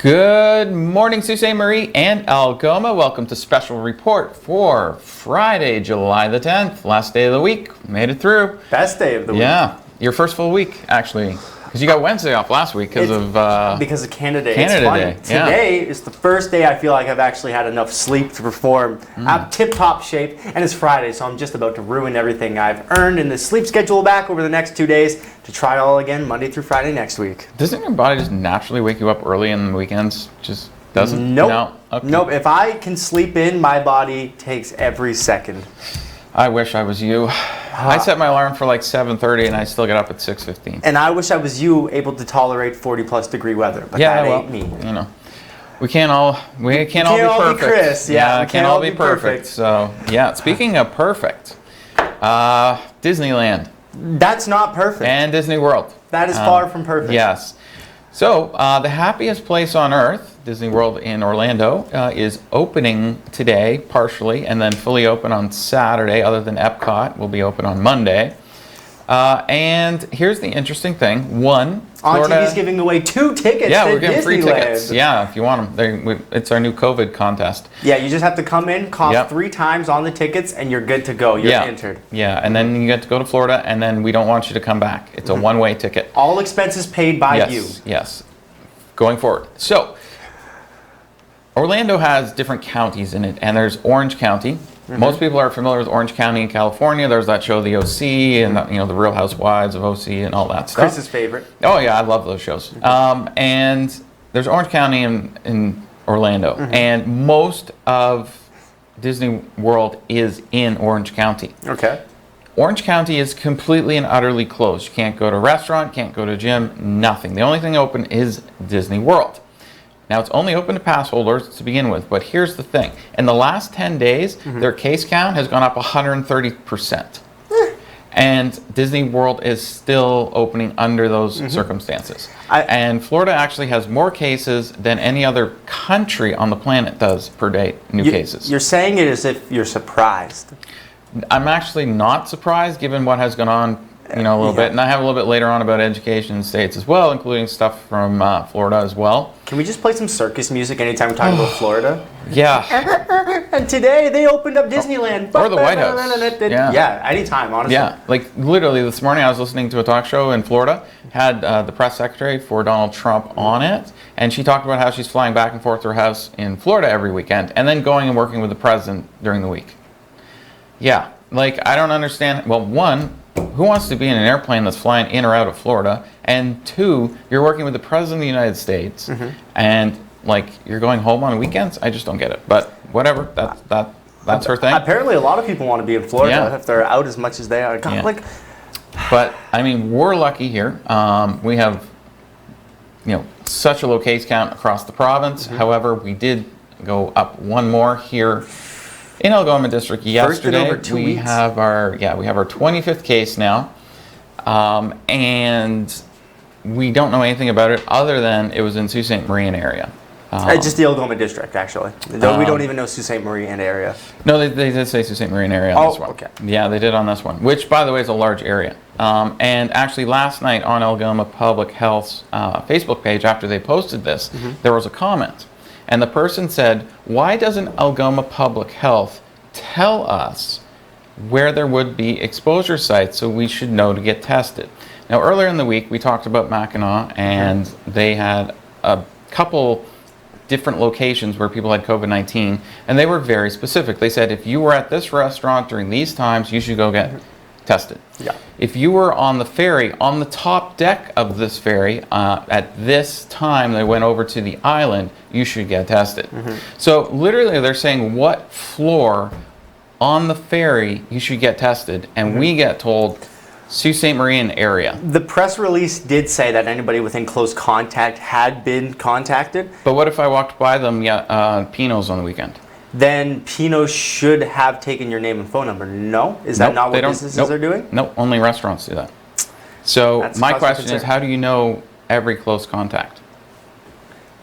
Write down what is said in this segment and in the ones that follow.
Good morning, Sault Ste. Marie and Algoma. Welcome to Special Report for Friday, July the 10th. Last day of the week. Made it through. Best day of the week. Yeah. Your first full week, actually. Because you got Wednesday off last week because of Canada Day. Canada Day. Yeah. Today is the first day I feel like I've actually had enough sleep to perform. I'm tip-top shape, and it's Friday, so I'm just about to ruin everything I've earned in the sleep schedule back over the next 2 days to try it all again Monday through Friday next week. Doesn't your body just naturally wake you up early in the weekends? Just doesn't? Nope. No? Okay. Nope. If I can sleep in, my body takes every second. I wish I was you. I set my alarm for like 7:30 and I still get up at 6:15. And I wish I was you, able to tolerate 40-plus degree weather, but that ain't me. You know, we can't all be perfect. Be Chris. Yeah, can't all be perfect. So yeah, speaking of perfect, Disneyland. That's not perfect. And Disney World. That is far from perfect. Yes. So the happiest place on earth, Disney World in Orlando, is opening today partially and then fully open on Saturday, other than Epcot will be open on Monday. And here's the interesting thing. One, Florida, On TV's giving away 2 tickets yeah, to we're giving free Disneyland. tickets. Yeah, if you want them. It's our new COVID contest. Yeah, you just have to come in, cough 3 times on the tickets, and you're good to go. You're entered. Yeah, and then you get to go to Florida, and then we don't want you to come back. It's a one-way ticket. All expenses paid by you. Yes, going forward. So, Orlando has different counties in it, and there's Orange County. Most people are familiar with Orange County in California. There's that show, The OC, and the Real Housewives of OC and all that stuff. Chris's favorite. Oh yeah, I love those shows. And there's Orange County in Orlando, and most of Disney World is in Orange County. Okay. Orange County is completely and utterly closed. You can't go to a restaurant, can't go to a gym, nothing. The only thing open is Disney World. Now, it's only open to pass holders to begin with, but here's the thing. In the last 10 days, their case count has gone up 130%. And Disney World is still opening under those circumstances. And Florida actually has more cases than any other country on the planet does per day, new cases. You're saying it as if you're surprised. I'm actually not surprised given what has gone on a little bit. And I have a little bit later on about education in states as well, including stuff from Florida as well. Can we just play some circus music anytime we're talking about Florida? Yeah. And today they opened up Disneyland. Or the White House. Yeah, anytime, honestly. Yeah, like literally this morning I was listening to a talk show in Florida, had the press secretary for Donald Trump on it, and she talked about how she's flying back and forth to her house in Florida every weekend, and then going and working with the president during the week. Yeah, like I don't understand. Well, one, who wants to be in an airplane that's flying in or out of Florida? And 2, you're working with the President of the United States, and like you're going home on weekends? I just don't get it. But whatever, that's her thing. Apparently a lot of people want to be in Florida if they're out as much as they are. Like, but I mean, we're lucky here. We have such a low case count across the province. However, we did go up one more here in Algoma District yesterday. First in over 2 weeks. We have our 25th case now, and we don't know anything about it other than it was in Sault Ste. Marie area. Just the Algoma District, actually. We don't even know Sault Ste. Marie area. No, they did say Sault Ste. Marie area on this one. Okay. Yeah, they did on this one, which, by the way, is a large area. And actually, last night on Algoma Public Health's Facebook page, after they posted this, there was a comment. And the person said, why doesn't Algoma Public Health tell us where there would be exposure sites so we should know to get tested? Now, earlier in the week, we talked about Mackinac, and they had a couple different locations where people had COVID-19, and they were very specific. They said, if you were at this restaurant during these times, you should go get tested. Yeah. If you were on the ferry, on the top deck of this ferry, at this time they went over to the island, you should get tested. So literally they're saying what floor on the ferry you should get tested, and we get told Sault Ste. Marie area. The press release did say that anybody within close contact had been contacted. But what if I walked by them, Pino's on the weekend? Then Pino should have taken your name and phone number. No? Is that not what businesses are doing? Nope, only restaurants do that. So my question is, how do you know every close contact?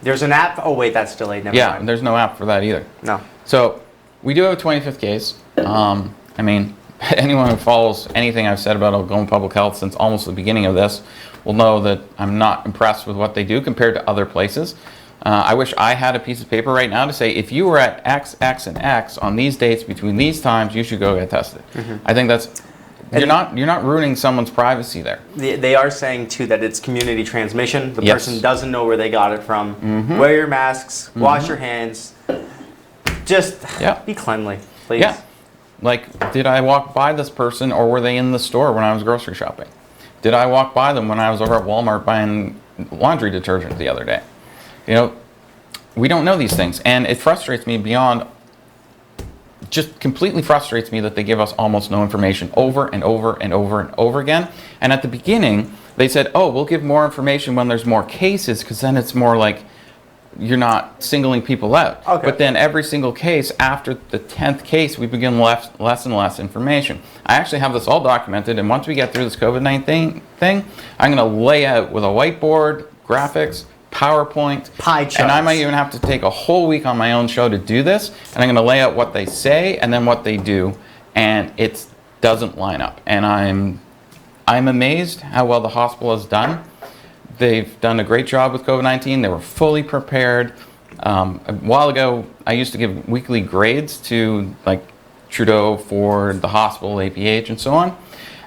There's an app. Oh, wait, that's delayed. Never mind. Yeah, there's no app for that either. No. So we do have a 25th case. I mean, anyone who follows anything I've said about Algoma Public Health since almost the beginning of this will know that I'm not impressed with what they do compared to other places. I wish I had a piece of paper right now to say, if you were at X, X, and X on these dates between these times, you should go get tested. I think that's, you're not ruining someone's privacy there. They are saying too that it's community transmission. The Yes. person doesn't know where they got it from. Wear your masks, wash your hands, just be cleanly, please. Yeah. Like, did I walk by this person, or were they in the store when I was grocery shopping? Did I walk by them when I was over at Walmart buying laundry detergent the other day? You know, we don't know these things, and it frustrates me beyond, just completely frustrates me that they give us almost no information over and over and over and over again. And at the beginning, they said, oh, we'll give more information when there's more cases, because then it's more like you're not singling people out. Okay. But then every single case, after the 10th case, we begin less and less information. I actually have this all documented, and once we get through this COVID-19 thing, I'm going to lay out with a whiteboard, graphics, PowerPoint, pie charts. And I might even have to take a whole week on my own show to do this, and I'm going to lay out what they say and then what they do, and it doesn't line up. And I'm amazed how well the hospital has done. They've done a great job with COVID-19. They were fully prepared. A while ago, I used to give weekly grades to like Trudeau, Ford, the hospital, APH, and so on.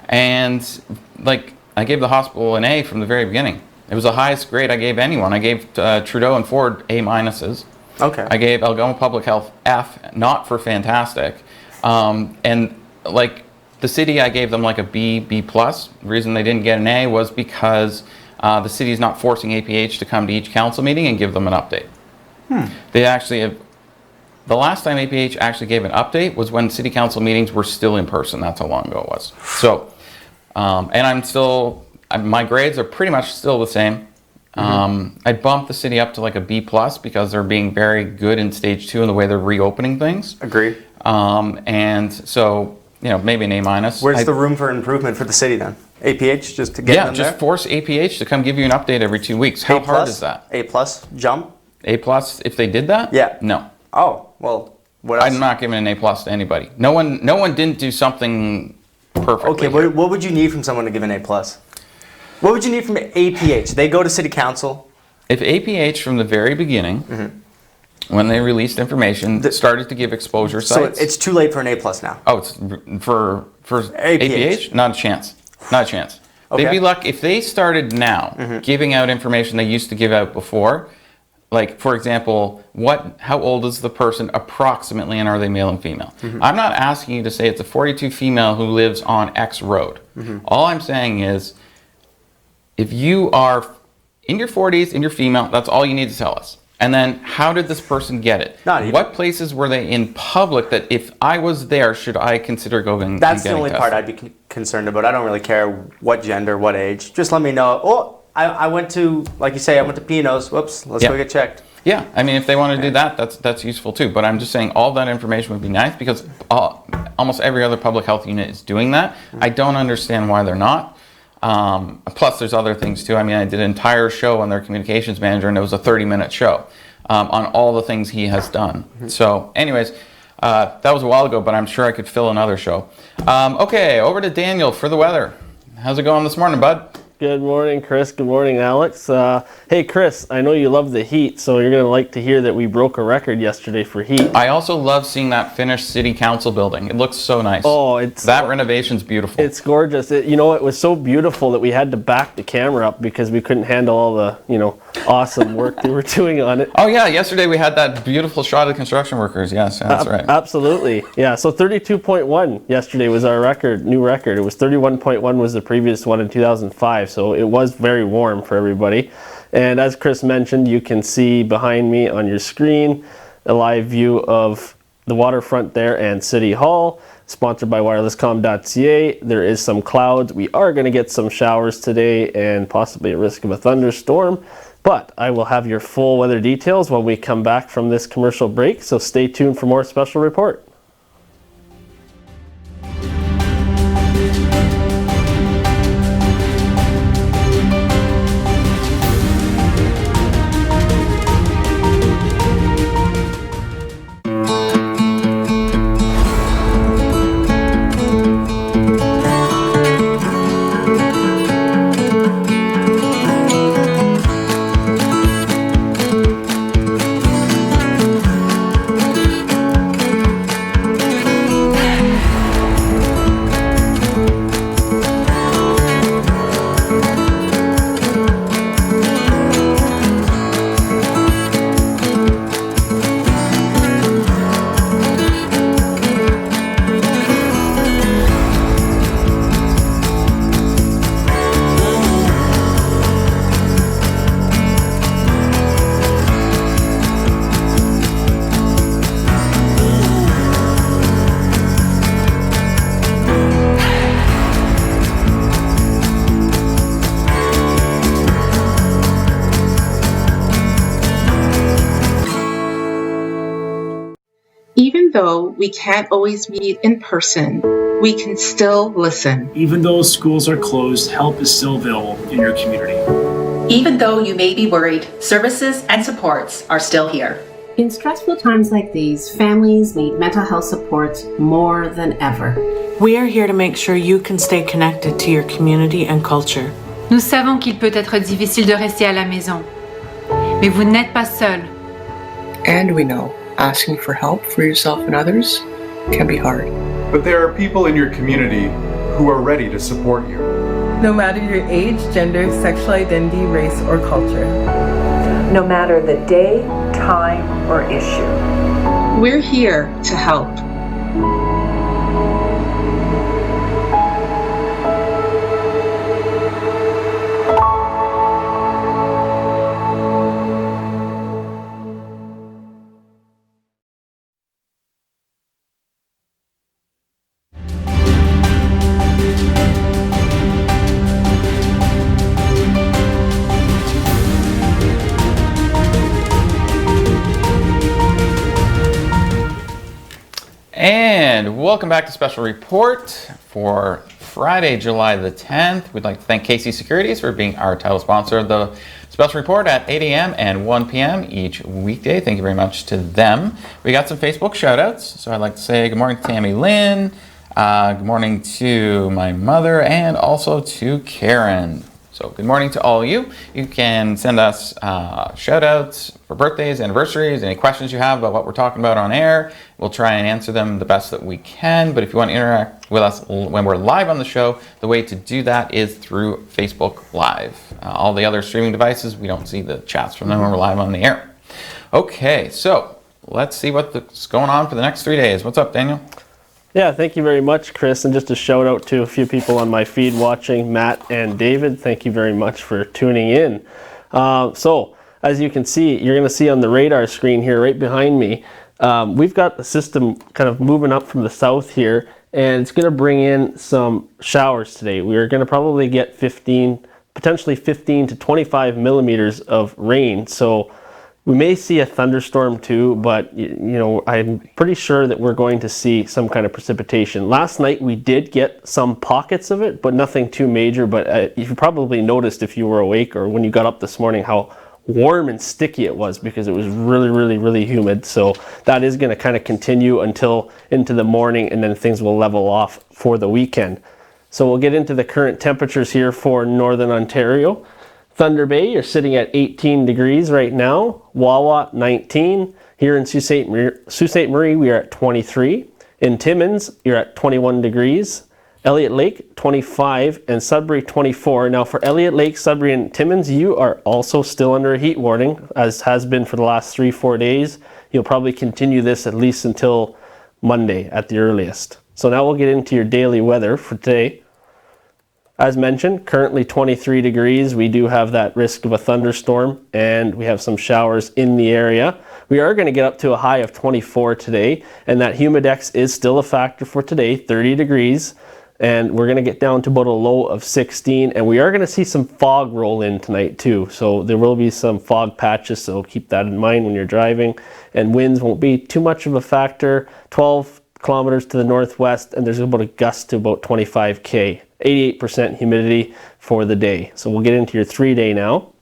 And like I gave the hospital an A from the very beginning. It was the highest grade I gave anyone. I gave Trudeau and Ford A minuses. Okay. I gave Algoma Public Health F, not for fantastic. And like the city, I gave them like a B, B plus. The reason they didn't get an A was because the city is not forcing APH to come to each council meeting and give them an update. They actually have, the last time APH actually gave an update was when city council meetings were still in person. That's how long ago it was. So, and I'm still, my grades are pretty much still the same. I bumped the city up to like a B plus because they're being very good in stage 2 in the way they're reopening things. Agreed. And so, you know, maybe an A minus. Where's the room for improvement for the city then? APH, just to get them just there? force APH to come give you an update every 2 weeks. How hard is that? A plus, jump? A plus if they did that? Yeah. No. Oh, well, what else? I'm not giving an A plus to anybody. No one didn't do something perfectly. Okay, what would you need from someone to give an A plus? What would you need from APH? They go to city council. If APH from the very beginning, when they released information, started to give exposure sites. So it's too late for an A plus now. Oh, it's for APH? Not a chance. Not a chance. Okay. They'd be lucky if they started now giving out information they used to give out before. Like, for example, how old is the person approximately, and are they male and female? I'm not asking you to say it's a 42 female who lives on X road. All I'm saying is, if you are in your 40s and you're female, that's all you need to tell us. And then, how did this person get it? Not even. What places were they in public that if I was there, should I consider going and That's the getting only tested? part I'd be concerned about. I don't really care what gender, what age. Just let me know. Oh, I went to, like you say, I went to Pino's. Whoops, let's go get checked. Yeah, I mean, if they want to do that, that's useful too. But I'm just saying all that information would be nice because almost every other public health unit is doing that. I don't understand why they're not. Plus, there's other things too. I mean, I did an entire show on their communications manager, and it was a 30-minute show on all the things he has done. So, anyways, that was a while ago, but I'm sure I could fill another show. Okay, over to Daniel for the weather. How's it going this morning, bud? Good morning, Chris. Good morning, Alex. Hey, Chris, I know you love the heat, so you're going to like to hear that we broke a record yesterday for heat. I also love seeing that finished city council building. It looks so nice. Oh, that renovation's beautiful. It's gorgeous. It was so beautiful that we had to back the camera up because we couldn't handle all the, awesome work they were doing on it. Oh, yeah. Yesterday we had that beautiful shot of the construction workers. Yes, that's right. Absolutely. Yeah, so 32.1 yesterday was our new record. It was 31.1 was the previous one in 2005. So it was very warm for everybody. And as Chris mentioned, you can see behind me on your screen a live view of the waterfront there and City Hall, sponsored by wirelesscom.ca. There is some clouds. We are going to get some showers today and possibly a risk of a thunderstorm. But I will have your full weather details when we come back from this commercial break. So stay tuned for more special report. Even though we can't always meet in person, we can still listen. Even though schools are closed, help is still available in your community. Even though you may be worried, services and supports are still here. In stressful times like these, families need mental health support more than ever. We are here to make sure you can stay connected to your community and culture. Nous savons qu'il peut être difficile de rester à la maison, mais vous n'êtes pas seul. And we know asking for help for yourself and others can be hard. But there are people in your community who are ready to support you. No matter your age, gender, sexual identity, race, or culture. No matter the day, time, or issue. We're here to help. And welcome back to Special Report for Friday, July the 10th. We'd like to thank KC Securities for being our title sponsor of the Special Report at 8 a.m. and 1 p.m. each weekday. Thank you very much to them. We got some Facebook shout-outs. So I'd like to say good morning to Tammy Lynn, good morning to my mother, and also to Karen. So good morning to all of you. You can send us shout-outs for birthdays, anniversaries, any questions you have about what we're talking about on air. We'll try and answer them the best that we can. But if you want to interact with us when we're live on the show, the way to do that is through Facebook Live. All the other streaming devices, we don't see the chats from them when we're live on the air. Okay, so let's see what's going on for the next 3 days. What's up, Daniel? Yeah, thank you very much, Chris. And just a shout out to a few people on my feed watching, Matt and David. Thank you very much for tuning in. So, as you can see, you're going to see on the radar screen here right behind me, we've got the system kind of moving up from the south here, and it's going to bring in some showers today. We are going to probably get potentially 15 to 25 millimeters of rain. So we may see a thunderstorm too, but you know, I'm pretty sure that we're going to see some kind of precipitation. Last night we did get some pockets of it, but nothing too major. But you probably noticed if you were awake or when you got up this morning how warm and sticky it was because it was really humid. So that is going to kind of continue until into the morning, and then things will level off for the weekend. So we'll get into the current temperatures here for Northern Ontario. Thunder Bay, you're sitting at 18 degrees right now. Wawa, 19. Here in Sault Ste. Marie, we are at 23. In Timmins, you're at 21 degrees. Elliott Lake, 25. And Sudbury, 24. Now for Elliott Lake, Sudbury, and Timmins, you are also still under a heat warning, as has been for the last 3-4 days. You'll probably continue this at least until Monday at the earliest. So now we'll get into your daily weather for today. As mentioned, currently 23 degrees. We do have that risk of a thunderstorm, and we have some showers in the area. We are going to get up to a high of 24 today, and that humidex is still a factor for today, 30 degrees. And we're going to get down to about a low of 16, and we are going to see some fog roll in tonight too. So there will be some fog patches, so keep that in mind when you're driving. And winds won't be too much of a factor, 12 kilometers to the northwest, and there's about a gust to about 25 km. 88% humidity for the day. So we'll get into your 3-day now.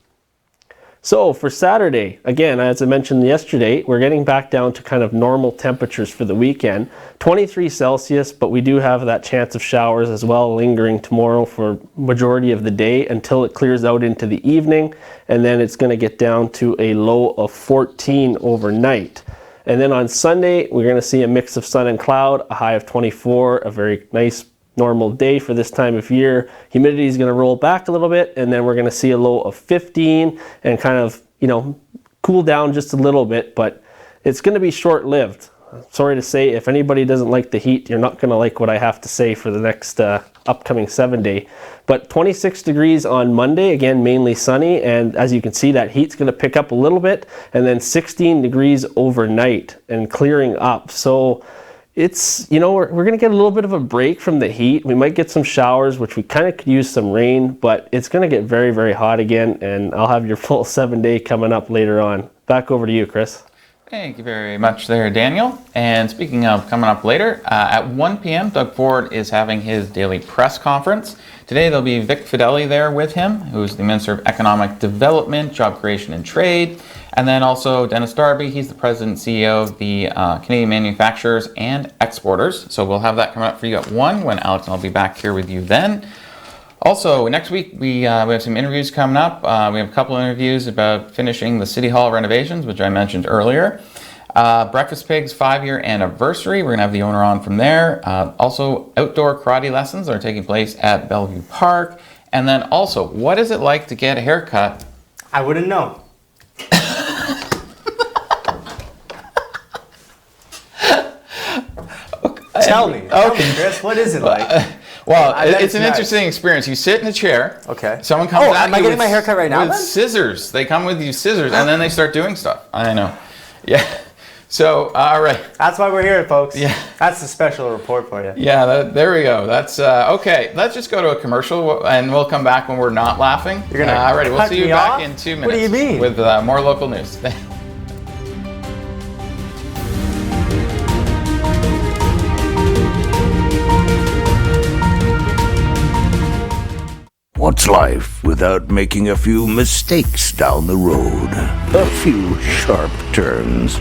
So for Saturday, again, as I mentioned yesterday, we're getting back down to kind of normal temperatures for the weekend. 23 Celsius, but we do have that chance of showers as well lingering tomorrow for majority of the day until it clears out into the evening. And then it's going to get down to a low of 14 overnight. And then on Sunday, we're going to see a mix of sun and cloud, a high of 24, a very nice normal day for this time of year. Humidity is going to roll back a little bit, and then we're going to see a low of 15 and kind of, you know, cool down just a little bit, but it's going to be short-lived. Sorry to say, if anybody doesn't like the heat, you're not going to like what I have to say for the next upcoming 7-day. But 26 degrees on Monday, again, mainly sunny, and as you can see, that heat's going to pick up a little bit, and then 16 degrees overnight and clearing up. So it's, you know, we're going to get a little bit of a break from the heat. We might get some showers, which we kind of could use some rain, but it's going to get very hot again, and I'll have your full 7-day coming up later on. Back over to you, Chris. Thank you very much there, Daniel. And speaking of coming up later, at 1 p.m., Doug Ford is having his daily press conference. Today there'll be Vic Fideli there with him, who's the Minister of Economic Development, Job Creation and Trade. And then also Dennis Darby, he's the President and CEO of the Canadian Manufacturers and Exporters. So we'll have that coming up for you at 1 when Alex and I'll be back here with you then. Also, next week we have some interviews coming up. We have a couple of interviews about finishing the City Hall renovations, which I mentioned earlier. Breakfast Pig's 5-year anniversary. We're going to have the owner on from there. Also, outdoor karate lessons are taking place at Bellevue Park. And then also, what is it like to get a haircut? I wouldn't know. Tell me, Chris, what is it like? Well, it's an interesting experience. You sit in a chair. Okay. Someone comes at you. Am I getting my haircut right now? With scissors. They come with you scissors, and then they start doing stuff. I know. Yeah. So, all right. That's why we're here, folks. Yeah. That's the special report for you. Yeah. There we go. That's okay. Let's just go to a commercial, and we'll come back when we're not laughing. You're gonna all right. We'll see you back off? in 2 minutes. What do you mean? With more local news. What's life without making a few mistakes down the road? A few sharp turns.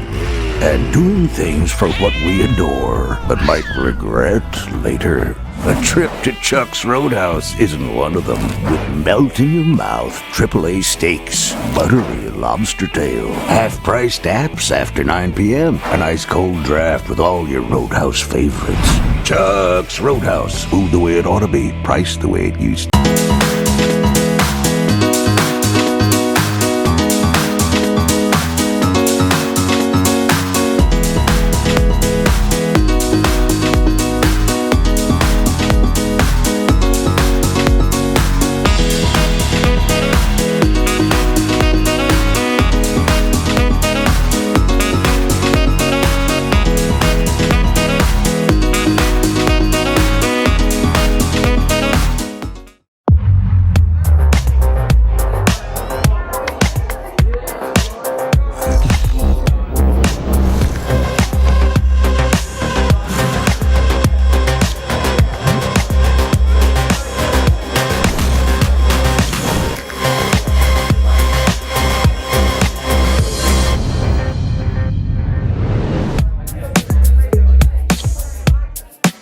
And doing things for what we adore, but might regret later. A trip to Chuck's Roadhouse isn't one of them. With melt-in-your-mouth AAA steaks, buttery lobster tail, half-priced apps after 9 p.m., an ice-cold draft with all your Roadhouse favorites. Chuck's Roadhouse. Food the way it ought to be, priced the way it used to.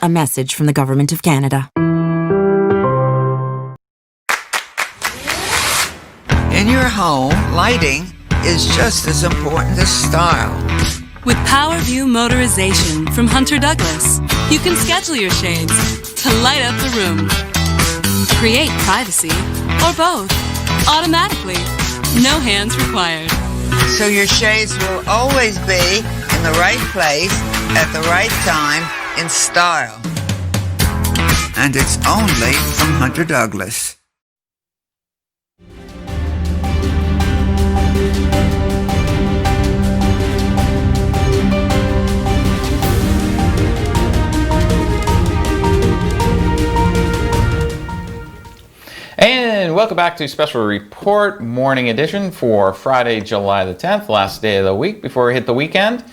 A message from the Government of Canada. In your home, lighting is just as important as style. With PowerView Motorization from Hunter Douglas, you can schedule your shades to light up the room. Create privacy, or both, automatically. No hands required. So your shades will always be in the right place at the right time in style. And it's only from Hunter Douglas. And welcome back to Special Report Morning Edition for Friday, July the 10th, last day of the week before we hit the weekend.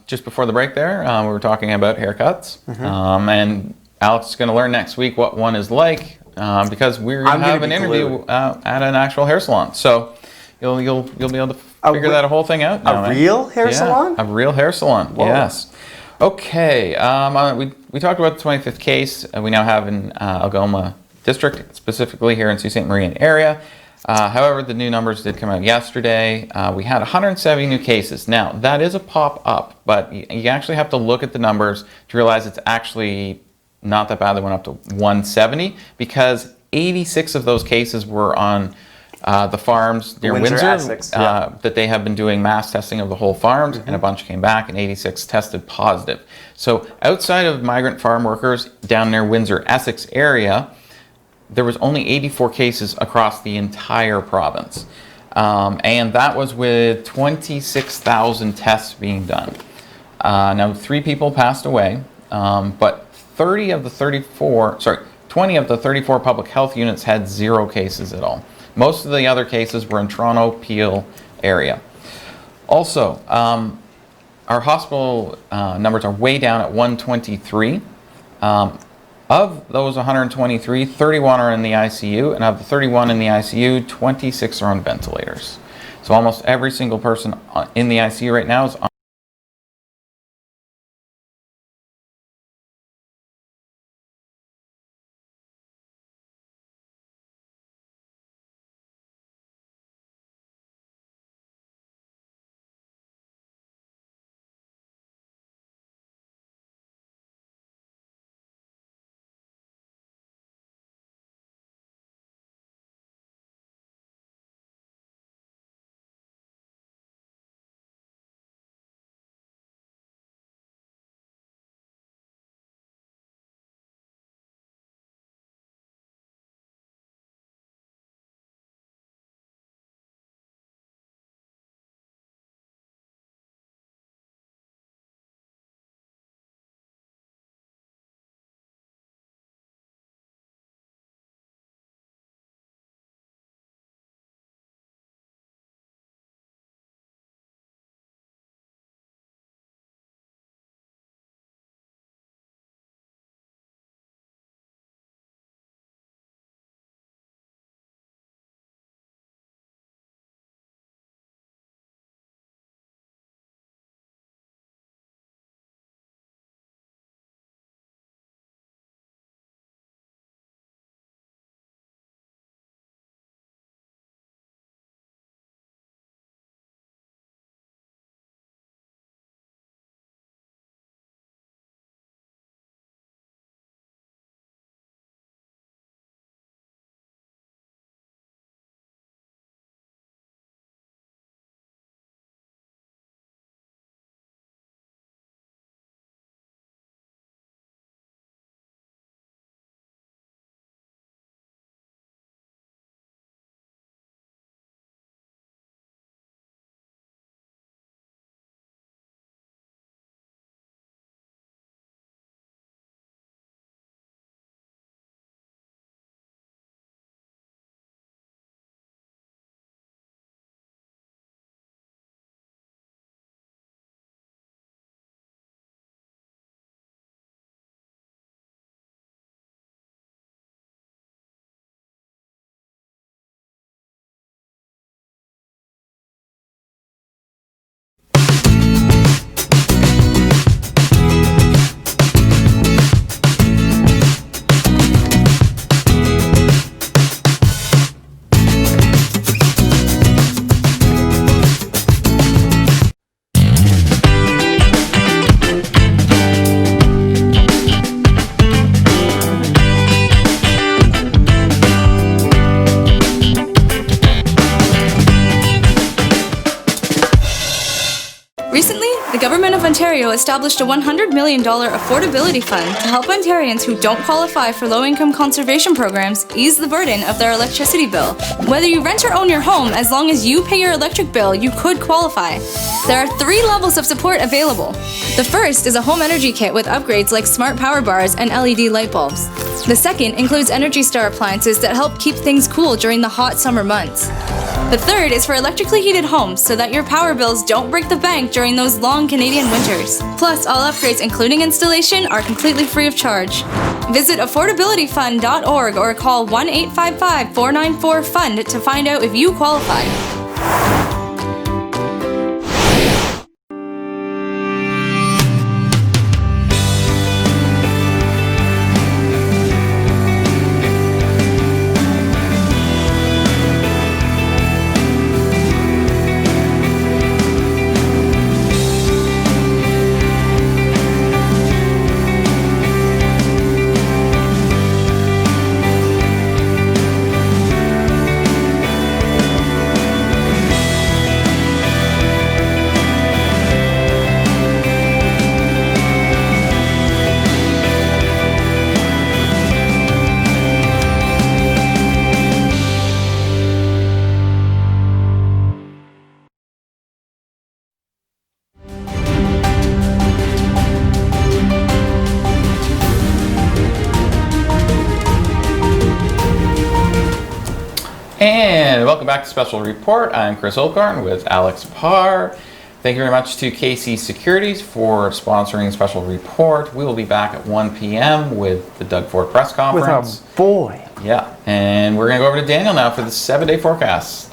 Just before the break there, we were talking about haircuts. And Alex is going to learn next week what one is like because we're going to have an interview at an actual hair salon. So you'll be able to figure that whole thing out now. A real hair salon? A real hair salon, Whoa. yes. Okay, we talked about the 25th case we now have in Algoma District, specifically here in Sault Ste. Marie area. However, the new numbers did come out yesterday. We had 170 new cases. Now, that is a pop-up, but you actually have to look at the numbers to realize it's actually not that bad. They went up to 170 because 86 of those cases were on the farms near Windsor Essex, that they have been doing mass testing of the whole farms, and a bunch came back, and 86 tested positive. So outside of migrant farm workers down near Windsor Essex area, there was only 84 cases across the entire province. And that was with 26,000 tests being done. Now, 3 people passed away, but 20 of the 34 public health units had 0 cases at all. Most of the other cases were in Toronto, Peel area. Also, our hospital numbers are way down at 123. Of those 123, 31 are in the ICU, and of the 31 in the ICU, 26 are on ventilators. So almost every single person in the ICU right now is on Recently, the Government of Ontario established a $100 million affordability fund to help Ontarians who don't qualify for low-income conservation programs ease the burden of their electricity bill. Whether you rent or own your home, as long as you pay your electric bill, you could qualify. There are 3 levels of support available. The first is a home energy kit with upgrades like smart power bars and LED light bulbs. The second includes Energy Star appliances that help keep things cool during the hot summer months. The third is for electrically heated homes so that your power bills don't break the bank during those long Canadian winters. Plus, all upgrades including installation are completely free of charge. Visit affordabilityfund.org or call 1-855-494-FUND to find out if you qualify. And welcome back to Special Report. I'm Chris Oldcorn with Alex Parr. Thank you very much to KC Securities for sponsoring a special report. We will be back at 1 p.m. with the Doug Ford press conference. With our boy. Yeah, and we're going to go over to Daniel now for the 7-day forecast.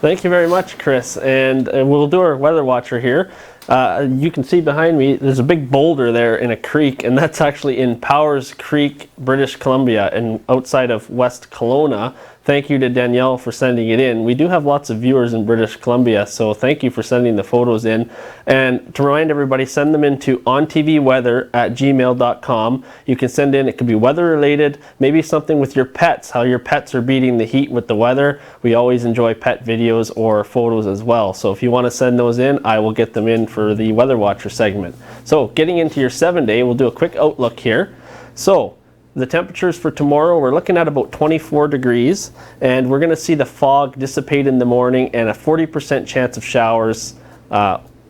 Thank you very much, Chris. And we'll do our weather watcher here. You can see behind me, there's a big boulder there in a creek, and that's actually in Powers Creek, British Columbia, and outside of West Kelowna. Thank you to Danielle for sending it in. We do have lots of viewers in British Columbia, so thank you for sending the photos in. And to remind everybody, send them into ontvweather@gmail.com. You can send in, it could be weather related, maybe something with your pets, how your pets are beating the heat with the weather. We always enjoy pet videos or photos as well. So if you want to send those in, I will get them in for the Weather Watcher segment. So getting into your 7-day, we'll do a quick outlook here. So the temperatures for tomorrow, we're looking at about 24 degrees, and we're going to see the fog dissipate in the morning and a 40% chance of showers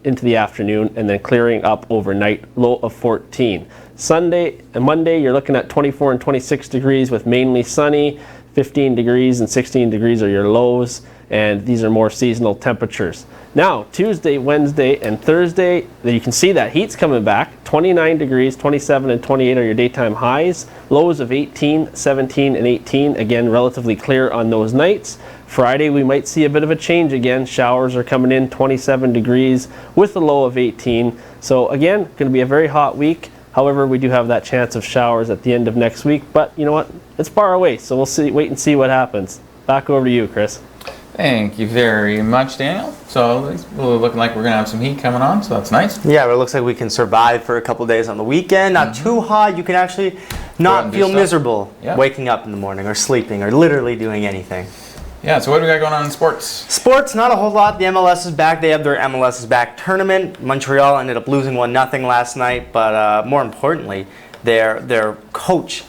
into the afternoon, and then clearing up overnight, low of 14. Sunday and Monday, you're looking at 24 and 26 degrees with mainly sunny, 15 degrees and 16 degrees are your lows, and these are more seasonal temperatures. Now, Tuesday, Wednesday, and Thursday, you can see that heat's coming back. 29 degrees, 27 and 28 are your daytime highs. Lows of 18, 17, and 18. Again, relatively clear on those nights. Friday, we might see a bit of a change again. Showers are coming in, 27 degrees with a low of 18. So again, going to be a very hot week. However, we do have that chance of showers at the end of next week. But you know what? It's far away, so we'll see. Wait and see what happens. Back over to you, Chris. Thank you very much, Daniel. So it's looking like we're going to have some heat coming on, so that's nice. Yeah, but it looks like we can survive for a couple days on the weekend. Not too hot. You can actually not feel miserable waking up in the morning or sleeping or literally doing anything. Yeah, so what do we got going on in sports? Sports, not a whole lot. The MLS is back. They have their MLS is back tournament. Montreal ended up losing 1-0 last night, but more importantly, their coach,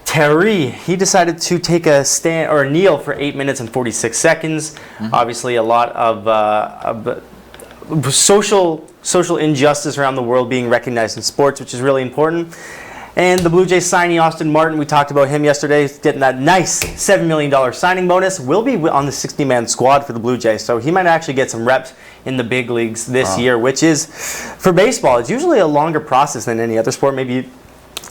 Terry, he decided to take a stand or kneel for 8 minutes and 46 seconds. Obviously, a lot of social injustice around the world being recognized in sports, which is really important. And the Blue Jays signing Austin Martin, we talked about him yesterday, getting that nice $7 million signing bonus, will be on the 60-man squad for the Blue Jays. So he might actually get some reps in the big leagues this year, which is, for baseball, it's usually a longer process than any other sport. Maybe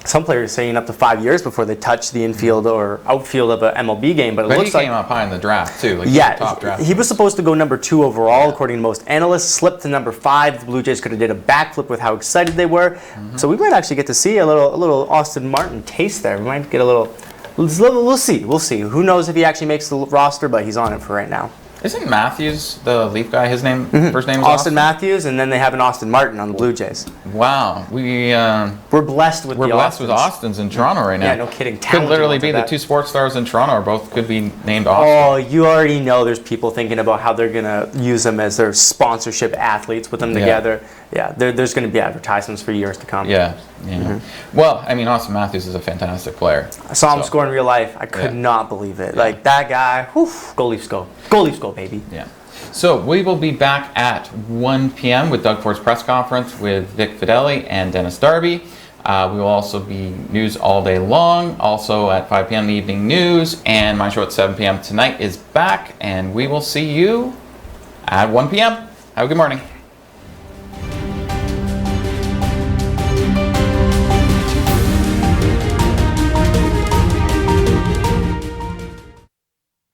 some players saying up to 5 years before they touch the infield or outfield of an MLB game, but it looks like he came up high in the draft too. Like top draft. He was supposed to go number 2 overall, according to most analysts. Slipped to number 5. The Blue Jays could have did a backflip with how excited they were. So we might actually get to see a little Austin Martin taste there. We might get a little. We'll see. We'll see. Who knows if he actually makes the roster, but he's on it for right now. Isn't Matthews the Leaf guy? His name, first name is Austin Matthews, and then they have an Austin Martin on the Blue Jays. Wow, we're blessed with Austins in Toronto right now. Yeah, no kidding. Could literally be the 2 sports stars in Toronto are both could be named Austin. Oh, you already know there's people thinking about how they're gonna use them as their sponsorship athletes, put them together. Yeah, there's going to be advertisements for years to come. Yeah. Well, I mean, Austin Matthews is a fantastic player. I saw him score in real life. I could not believe it. Like, that guy, whew, go Leafs go. Go Leafs go, baby. Yeah. So we will be back at 1 p.m. with Doug Ford's press conference with Vic Fideli and Dennis Darby. We will also be news all day long. Also at 5 p.m. the evening news. And my show at 7 p.m. tonight is back. And we will see you at 1 p.m. Have a good morning.